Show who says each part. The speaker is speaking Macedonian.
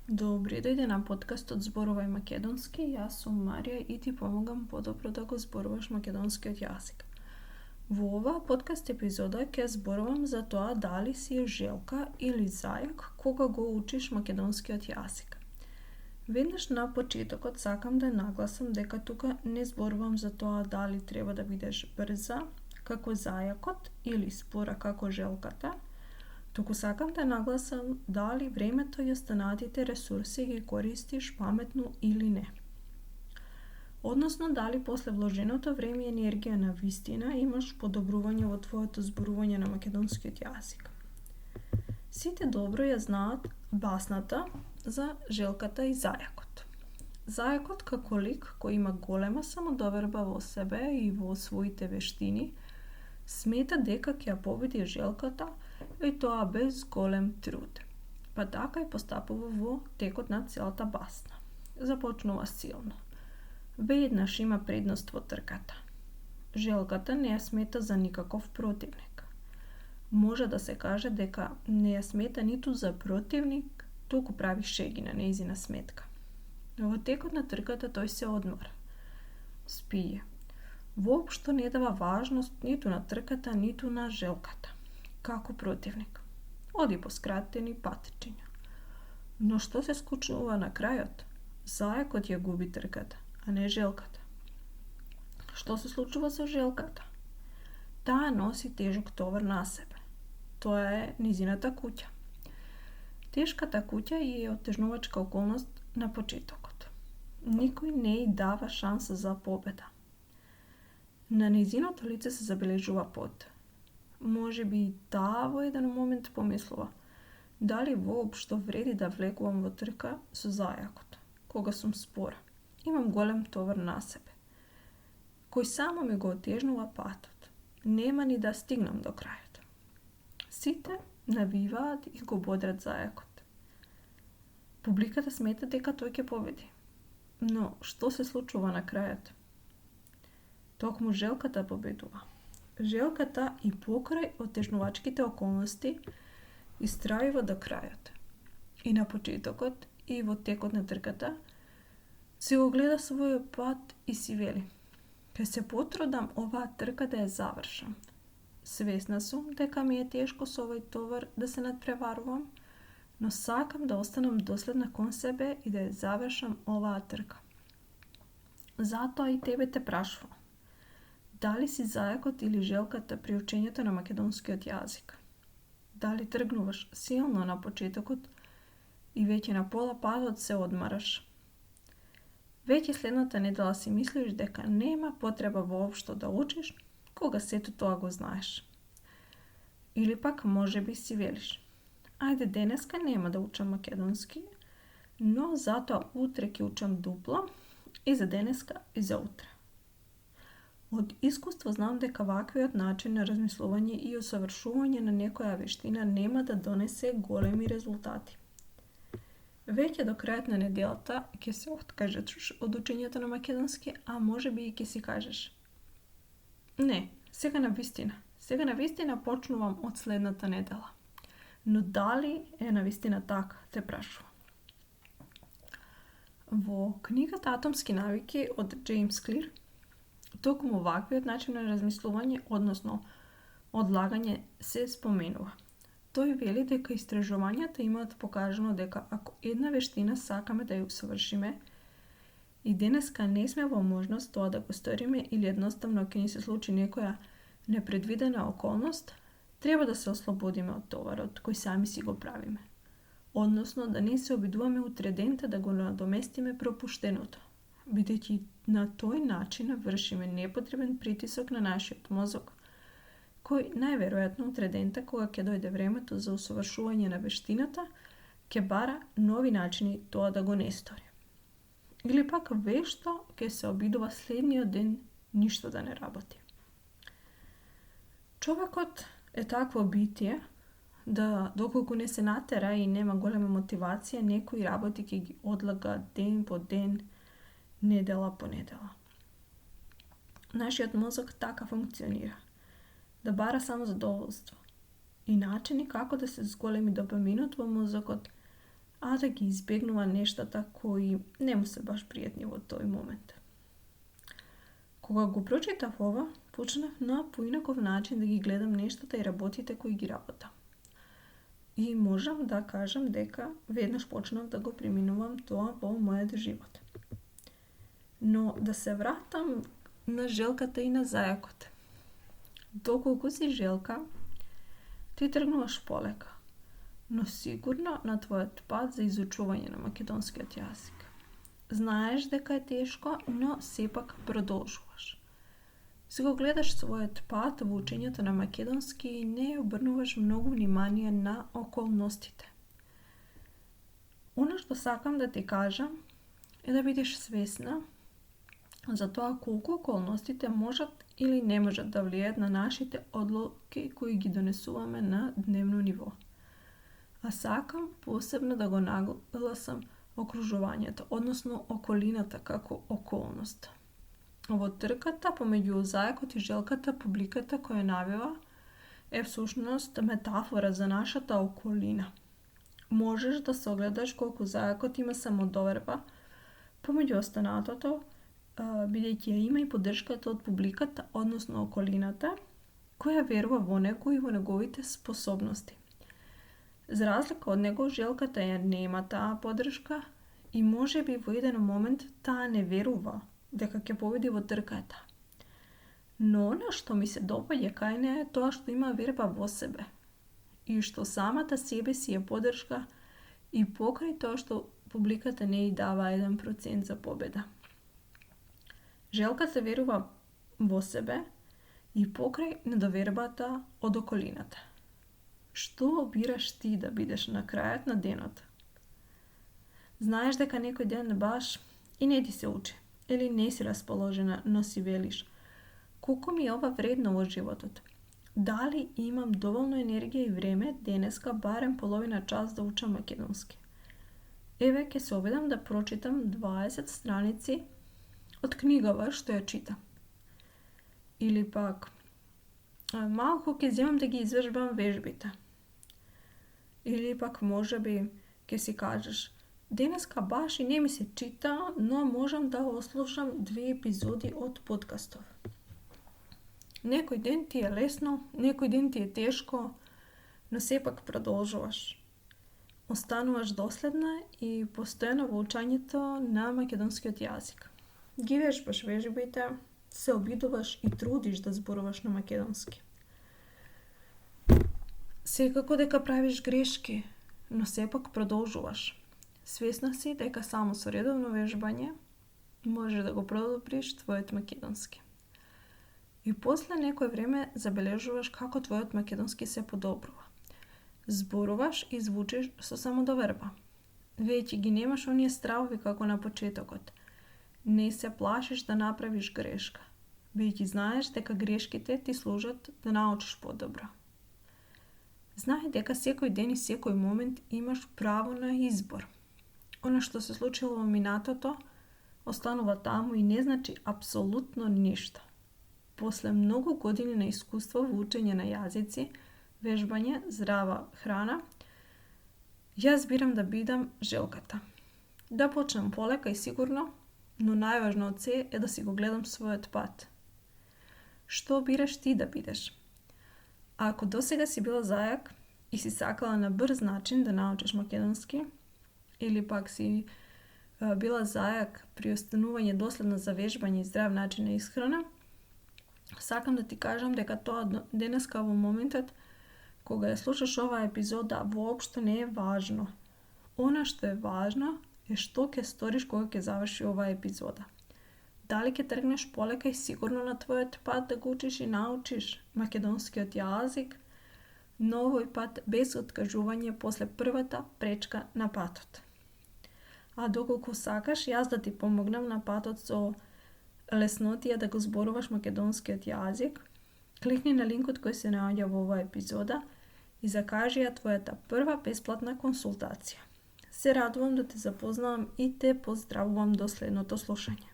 Speaker 1: Добри дојде на подкастот Зборувај македонски. Јас сум Марија и ти помогам подобро да го зборуваш македонскиот јазик. Во оваа подкаст епизода ќе зборувам за тоа дали си желка или зајак кога го учиш македонскиот јазик. Веднаш на почетокот сакам да нагласам дека тука не зборувам за тоа дали треба да бидеш брза како зајакот или спора како желката, туку сакам да нагласам дали времето и останатите ресурси ги користиш паметно или не. Односно, дали после вложеното време и енергија на вистина имаш подобрување во твоето зборување на македонскиот јазик. Сите добро ја знаат басната за желката и зајакот. Зајакот како лик кој има голема самодоверба во себе и во своите вештини, смета дека ќе ја победи желката и тоа без голем труд. Па така и постапува во текот на целата басна. Започнува силно. Веднаш има предност во трката. Желката не ја смета за никаков противник. Може да се каже дека не ја смета ниту за противник, туку прави шеги на нејзина сметка. Во текот на трката тој се одмора. Спие. Воопшто не дава важност ниту на трката, ниту на желката, како противник. Оди по скратени патичиња. Но што се случува на крајот? Зајакот ја губи трката, а не желката. Што се случува со желката? Таа носи тежок товар на себе. Тоа е низината куќа. Тешката куќа е оттежнувачка околност на почетокот. Никој не ѝ дава шанса за победа. На нејзиното лице се забележува пот. Може би и таа во еден момент помислува дали воопшто вреди да влегувам во трка со зајакот, кога сум спора. Имам голем товар на себе, кој само ми го отежнува патот. Нема ни да стигнам до крајот. Сите навиваат и го бодрат зајакот. Публиката смета дека тој ќе победи. Но што се случува на крајот? Токму желката победува. Желката и покрај оттежнувачките околности истрајува до крајот. И на почетокот, и во текот на трката, си го гледа својот пат и си вели: ќе се потрудам оваа трка да ја завршам. Свесна сум дека ми е тешко со овој товар да се надпреварувам, но сакам да останам доследна кон себе и да ја завршам оваа трка. Затоа и тебе те прашувам. Дали си зајакот или желката при учењето на македонскиот јазик? Дали тргнуваш силно на почетокот и веќе на пола патот се одмараш? Веќе следната недела си мислиш дека нема потреба воопшто да учиш, кога сето тоа го знаеш. Или пак може би си велиш: ајде денеска нема да учам македонски, но затоа утре ќе учам дупло и за денеска и за утре. Од искуство знам дека ваквиот начин на размислување и усавршување на некоја вештина нема да донесе големи резултати. Веќе до крајот на неделата ќе се откажеш од учењето на македонски, а може би и ќе си кажеш: не, сега на вистина почнувам од следната недела. Но дали е на вистина така, те прашувам. Во книгата Атомски навики од Джеймс Клир, токму ваквиот начин на размислување, односно одлагање, се споменува. Тој вели дека истражувањата имаат покажано дека ако една вештина сакаме да ја усавршиме и денеска не сме во можност тоа да го сториме или едноставно ќе ни се случи некоја непредвидена околност, треба да се ослободиме од товарот кој сами си го правиме. Односно да не се обидуваме утре дента да го надоместиме пропуштеното, бидејќи на тој начин вршиме непотребен притисок на нашиот мозок, кој најверојатно утре дента, кога ќе дојде времето за усовршување на вештината, ќе бара нови начини тоа да го не стори. Или пак вешто ќе се обидува следниот ден ништо да не работи. Човекот е такво битие да доколку не се натера и нема голема мотивација, некои работи ќе ги одлага ден по ден, недела по недела. Нашиот мозок така функционира. Да бара само задоволство. И начини како да се зголеми допаминот во мозокот а да ги избегнува нештата кои не му се баш пријатни во тој момент. Кога го прочитав ова, почнав на поинаков начин да ги гледам нештата и работите кои ги работам. И можам да кажам дека веднаш почнав да го приминувам тоа во мојот живот. Но да се вратам на желката и на зајакот. Доколку си желка, ти тргнуваш полека, но сигурно на твојот пат за изучување на македонскиот јазик. Знаеш дека е тешко, но сепак продолжуваш. Си го гледаш својот пат во учењето на македонски и не обрнуваш многу внимание на околностите. Она што сакам да ти кажам е да бидеш свесна за тоа колку околностите можат или не можат да влијаат на нашите одлуки кои ги донесуваме на дневно ниво. А сакам посебно да го нагласам окружувањето, односно околината како околност. Во трката помеѓу зајакот и желката, публиката која навива е всушност метафора за нашата околина. Можеш да се огледаш колку зајакот има самодоверба помеѓу останатото, бидејќи ја има и поддршката од публиката, односно околината, која верува во него и во неговите способности. За разлика од него, желката ја нема таа поддршка и може би во еден момент таа не верува дека ќе победи во трката. Но она што ми се допаѓа кај неа е тоа што има верба во себе и што самата себе си е поддршка и покрај тоа што публиката не ја дава 1% за победа. Желката верува во себе и покрај недовербата од околината. Што бираш ти да бидеш на крајот на денот? Знаеш дека некој ден баш и не ти се учи, или не си расположена, но си велиш: колку ми е ова вредно во животот? Дали имам доволно енергија и време денеска барем половина час да учам македонски? Еве, ќе се обидам да прочитам 20 страници од книгава што ја читам. Или пак, малку ќе земам да ги извежбам вежбите. Или пак можеби ќе си кажеш: денеска баш и не ми се чита, но можам да ослушам 2 епизоди од подкастов. Некој ден ти е лесно, некој ден ти е тешко, но сепак продолжуваш. Остануваш доследна и постојано во учењето на македонскиот јазик. Ги вежбаш вежбите, се обидуваш и трудиш да зборуваш на македонски. Секако дека правиш грешки, но сепак продолжуваш. Свесна си дека само со редовно вежбање можеш да го подобриш твојот македонски. И после некој време забележуваш како твојот македонски се подобрува. Зборуваш и звучиш со самодоверба. Веќе ги немаш оние стравови како на почетокот. Не се плашиш да направиш грешка, бидејќи знаеш дека грешките ти служат да научиш подобро. Знај дека секој ден и секој момент имаш право на избор. Она што се случило во минатото останува таму и не значи апсолутно ништо. После многу години на искуство во учење на јазици, вежбање, здрава храна, јас бирам да бидам желката. Да почнам полека и сигурно, но најважно од се е да си го гледам својот пат. Што бираш ти да бидеш? А ако досега си била зајак и си сакала на брз начин да научиш македонски, или пак си била зајак при останување доследна за вежбање и здрав начин на исхрана, сакам да ти кажам дека тоа денеска во моментот кога ја слушаш оваа епизода воопшто не е важно. Она што е важно е што ќе сториш кога ќе заврши оваа епизода. Дали ќе тргнеш полека и сигурно на твојот пат да го учиш и научиш македонскиот јазик, но овој пат без откажување после првата пречка на патот. А доколку сакаш јас да ти помогнам на патот со леснотија да го зборуваш македонскиот јазик, кликни на линкот кој се наоѓа во оваа епизода и закажи ја твојата прва бесплатна консултација. Се радувам да те запознавам и те поздравувам до следното слушање.